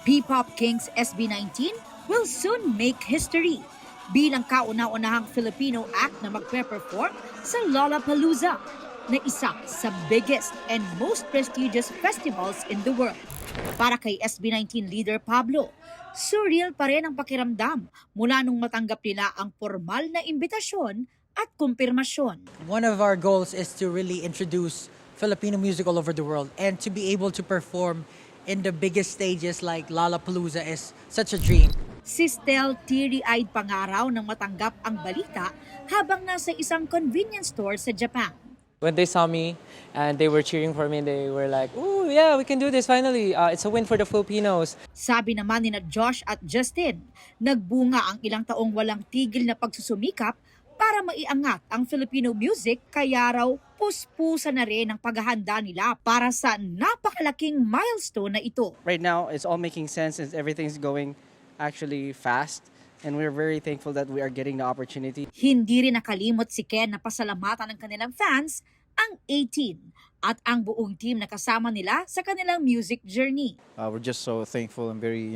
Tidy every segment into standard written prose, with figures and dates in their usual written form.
P-Pop Kings SB19 will soon make history bilang kauna-unahang Filipino act na magpe-perform sa Lollapalooza, na isa sa biggest and most prestigious festivals in the world. Para kay SB19 leader Pablo, surreal pa rin ang pakiramdam mula nung matanggap nila ang formal na imbitasyon at kumpirmasyon. One of our goals is to really introduce Filipino music all over the world, and to be able to perform in the biggest stages like Lollapalooza is such a dream. Si Stel teary-eyed pangaraw nang matanggap ang balita habang nasa isang convenience store sa Japan. When they saw me and they were cheering for me, they were like, "Ooh, yeah, we can do this finally. It's a win for the Filipinos." Sabi naman nina Josh at Justin, nagbunga ang ilang taong walang tigil na pagsusumikap para maiangat ang Filipino music, kaya raw puspusa na rin ang paghahanda nila para sa napakalaking milestone na ito. Right now, it's all making sense and everything's going actually fast. And we're very thankful that we are getting the opportunity. Hindi rin nakalimot si Ken na pasalamatan ng kanilang fans ang 18 at ang buong team na kasama nila sa kanilang music journey. We're just so thankful and very,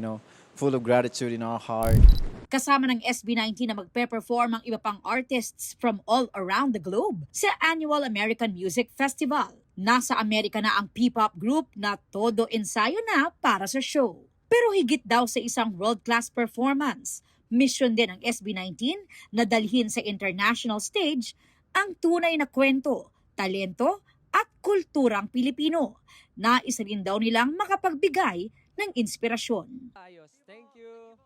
full of gratitude in our heart. Kasama ng SB19 na magpe-perform ang iba pang artists from all around the globe sa Annual American Music Festival. Nasa Amerika na ang P-pop group na todo ensayo na para sa show. Pero higit daw sa isang world-class performance, mission din ng SB19 na dalhin sa international stage ang tunay na kwento, talento at kulturang Pilipino. Nais rin daw nilang makapagbigay ng inspirasyon. Ayos. Thank you.